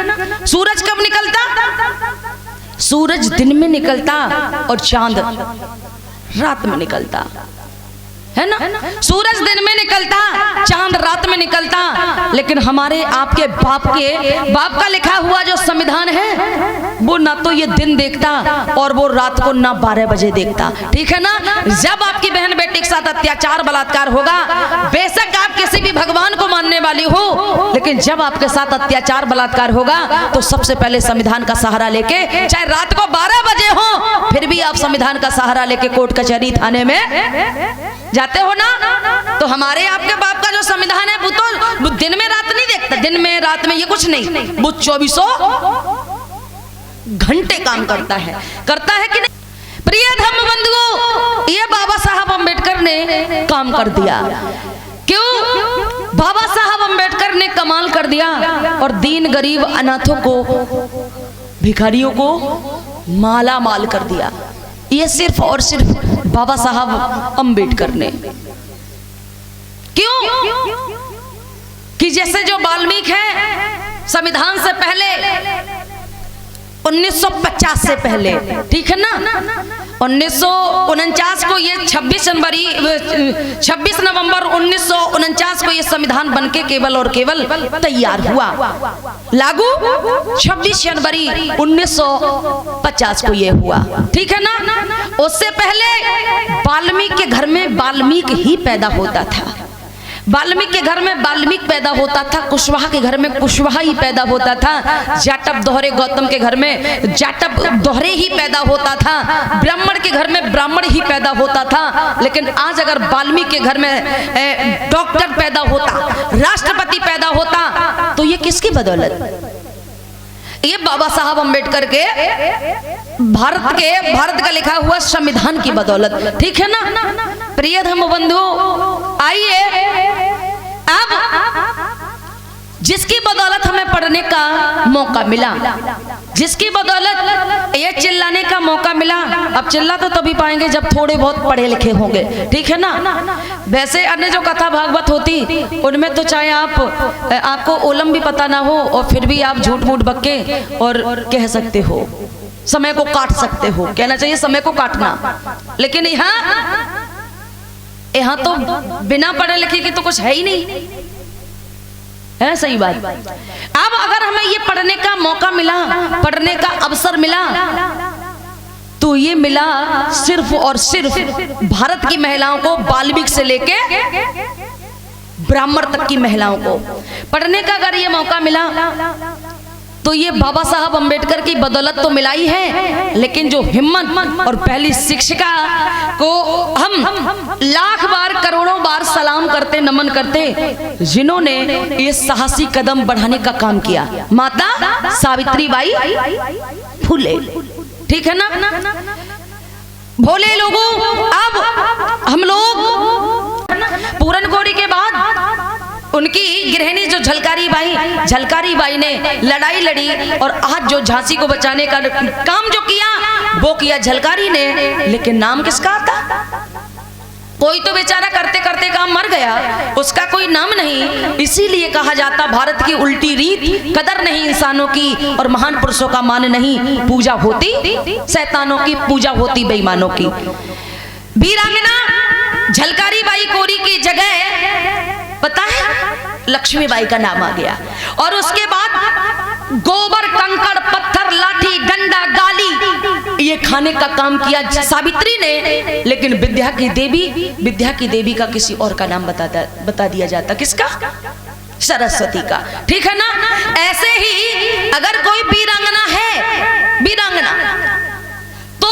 ना। सूरज कब निकलता? सूरज दिन में निकलता और चांद रात में निकलता, है ना। सूरज दिन में निकलता, चांद रात में निकलता, लेकिन हमारे आपके बाप का लिखा हुआ जो संविधान है वो ना तो ये दिन देखता और वो रात को ना 12 बजे देखता, ठीक है ना। जब आपकी बहन बेटी के साथ अत्याचार बलात्कार होगा, बेशक आप किसी भी भगवान को मानने वाली हो, लेकिन जब आपके साथ अत्याचार बलात्कार होगा तो सबसे पहले संविधान का सहारा लेके, चाहे रात को 12 बजे हो फिर भी आप संविधान का सहारा लेके कोर्ट कचहरी थाने में जाते हो ना। तो हमारे आपके बाप का जो संविधान है वो दिन में रात नहीं देखता, दिन में रात में ये कुछ नहीं, वो 24 घंटे काम करता है कि नहीं। प्रिय धर्म बंधुओं, ये बाबा साहब अम्बेडकर ने काम कर दिया। क्यों? बाबा साहब अम्बेडकर ने कमाल कर दिया और दीन गरीब अनाथों को, भिखारियों को माला माल कर दिया। ये सिर्फ और सिर्फ बाबा साहब अम्बेडकर ने। क्यों? कि जैसे जो वाल्मीकि है संविधान से पहले 1950 से पहले, ठीक है ना, 1949 को ये 26 नवंबर 1949 को ये संविधान बनके केवल और केवल तैयार हुआ, लागू 26 जनवरी 1950 को ये हुआ, ठीक है ना। उससे पहले वाल्मीकि के घर में वाल्मीकि ही पैदा होता था, वाल्मीकि के घर में वाल्मीकि पैदा होता था, कुशवाहा के घर में कुशवाहा ही पैदा होता था, जाटव दोहरे गौतम के घर में जाटव दोहरे ही पैदा होता था, ब्राह्मण के घर में ब्राह्मण ही पैदा होता था। लेकिन आज अगर वाल्मीकि के घर में डॉक्टर पैदा होता, राष्ट्रपति पैदा होता, तो ये किसकी बदौलत? ये बाबा साहब अम्बेडकर के भारत का लिखा हुआ संविधान की बदौलत, ठीक है ना। प्रिय धर्म बंधु, आइए अब जिसकी बदौलत हमें पढ़ने का मौका मिला, जिसकी बदौलत ये चिल्लाने का मौका मिला, अब चिल्ला तो तभी पाएंगे जब थोड़े बहुत पढ़े लिखे होंगे, ठीक है ना। वैसे अन्य जो कथा भागवत होती उनमें तो चाहे आपको ओलम भी पता ना हो और फिर भी आप झूठ मूठ बक्के और कह सकते हो, समय को काट सकते हो, कहना चाहिए समय को काटना। लेकिन यहाँ तो बिना पढ़े लिखे की तो कुछ है ही नहीं, है सही बात। अब अगर हमें ये पढ़ने का मौका मिला, पढ़ने का अवसर मिला, तो ये मिला सिर्फ और सिर्फ भारत की महिलाओं को, वाल्मीकि से लेके ब्राह्मण तक की महिलाओं को पढ़ने का अगर ये मौका मिला, तो ये बाबा साहब अम्बेडकर की बदौलत तो मिला ही है, लेकिन जो हिम्मत और पहली शिक्षिका को हम लाख बार करोड़ों बार सलाम करते, नमन करते, जिन्होंने ये साहसी कदम बढ़ाने का काम किया, माता सावित्रीबाई फुले, ठीक है ना। भोले लोगों, अब हम लोग पूरन गौरी के बाद उनकी गृहिणी जो झलकारी बाई ने लड़ाई लड़ी और आज जो झांसी को बचाने का काम जो किया वो किया झलकारी ने, लेकिन नाम किसका आता? कोई तो बेचारा करते करते काम मर गया, उसका कोई नाम नहीं। इसीलिए कहा जाता भारत की उल्टी रीत, कदर नहीं इंसानों की और महान पुरुषों का मान नहीं, पूजा होती शैतानों की, पूजा होती बेईमानों की। वीरांगना झलकारी बाई कोरी की जगह पता है लक्ष्मीबाई का नाम आ गया, और उसके बाद गोबर, कंकड़, पत्थर, लाठी, डंडा, गाली ये खाने का काम किया सावित्री ने। लेकिन विद्या की देवी का किसी और का नाम बता दिया जाता, किसका? सरस्वती का, ठीक है ना। ऐसे ही अगर कोई वीरांगना है, वीरांगना तो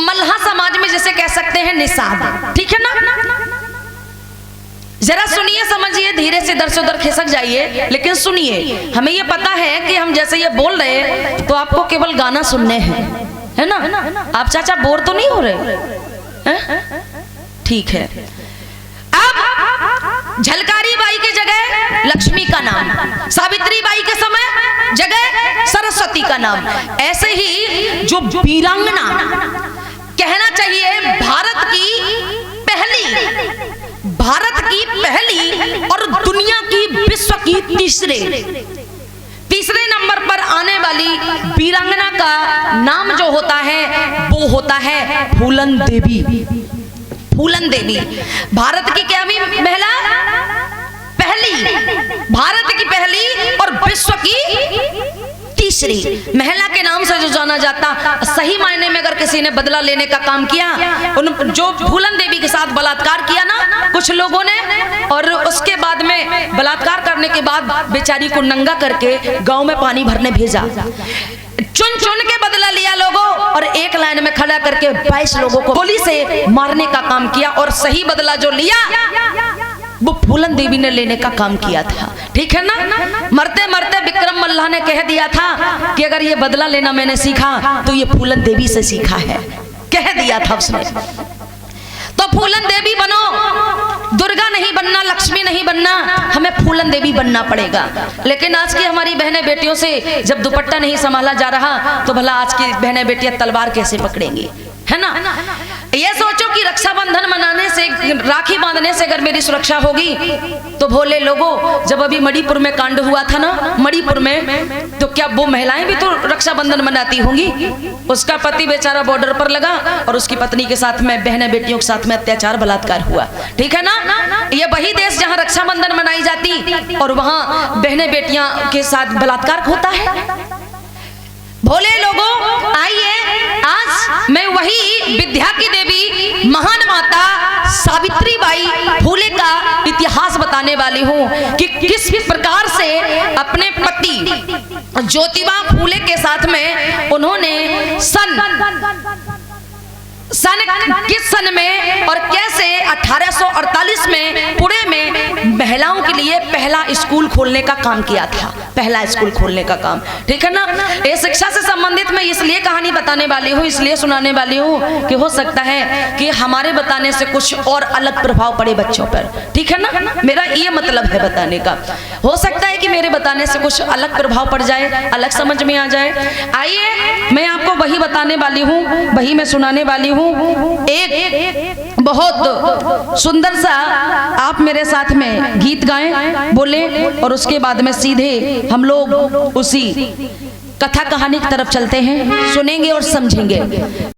मल्हा समाज में जैसे कह सकते हैं निषाद, ठीक है ना। जरा सुनिए, समझिए, धीरे से इधर से उधर खिसक जाइए, लेकिन सुनिए। हमें ये पता है कि हम जैसे ये बोल रहे हैं तो आपको केवल गाना सुनने हैं, है ना। आप चाचा बोर तो नहीं हो रहे हैं? ठीक है। अब झलकारी बाई की जगह लक्ष्मी का नाम, सावित्री बाई के समय जगह सरस्वती का नाम। ऐसे ही जो वीरांगना, कहना चाहिए भारत की पहली और दुनिया की, विश्व की तीसरे वाली वीरांगना का नाम जो होता है वो होता है फूलन देवी। फूलन देवी भारत की क्या भी महिला, पहली, भारत की पहली और विश्व की तीसरी महिला के नाम से जो जाना जाता। सही मायने में अगर किसी ने बदला लेने का काम किया, जो फूलन देवी के साथ बलात्कार किया ना कुछ लोगों ने, और उसके बाद में बलात्कार करने के बाद बेचारी को नंगा करके गांव में पानी भरने भेजा, चुन चुन के बदला लिया लोगों, और एक लाइन में खड़ा करके 22 लोगों को गोली से मारने का काम किया। और सही बदला जो लिया वो फूलन देवी ने लेने का काम किया था। ठीक है ना। मरते मरते विक्रम मल्लाह ने कह दिया था कि अगर ये बदला लेना मैंने सीखा तो ये फूलन देवी से सीखा है, कह दिया था उसने। तो फूलन देवी बनो, दुर्गा नहीं बनना, लक्ष्मी नहीं बनना, हमें फूलन देवी बनना पड़ेगा। लेकिन आज की हमारी बहनें बेटियों से जब दुपट्टा नहीं संभाला जा रहा तो भला आज की बहनें बेटियां तलवार कैसे पकड़ेंगी, है ना। ये सोचो कि रक्षाबंधन मनाने से, राखी बांधने से अगर मेरी सुरक्षा होगी तो भोले लोगों, जब अभी मणिपुर में कांड हुआ था ना, मणिपुर में, तो क्या वो महिलाएं भी तो रक्षाबंधन मनाती होंगी? उसका पति बेचारा बॉर्डर पर लगा और उसकी पत्नी के साथ में, बहने बेटियों के साथ में अत्याचार बलात्कार हुआ। ठीक है ना। ये वही देश जहाँ रक्षाबंधन मनाई जाती और वहाँ बहने बेटियां के साथ बलात्कार होता है। भोले लोगों आइए, आज मैं वही विद्या की देवी महान माता सावित्री बाई फूले का इतिहास बताने वाली हूँ कि किस प्रकार से अपने पति ज्योतिबा फूले के साथ में उन्होंने किस सन में और कैसे 1848 में पुणे में महिलाओं के लिए पहला स्कूल खोलने का काम किया था, पहला स्कूल खोलने का काम। ठीक है ना। ये शिक्षा से संबंधित मैं इसलिए कहानी बताने वाली हूँ, इसलिए सुनाने वाली हूँ कि हो सकता है कि हमारे बताने से कुछ और अलग प्रभाव पड़े बच्चों पर। ठीक है ना, मेरा ये मतलब है बताने का। हो सकता है कि मेरे बताने से कुछ अलग प्रभाव पड़ जाए, अलग समझ में आ जाए। आइए मैं आपको वही बताने वाली हूँ, वही मैं सुनाने वाली हूँ। एक बहुत सुंदर सा आप मेरे साथ में गीत गाएं, बोले, और उसके बाद में सीधे हम लोग उसी कथा कहानी की तरफ चलते हैं, सुनेंगे और समझेंगे।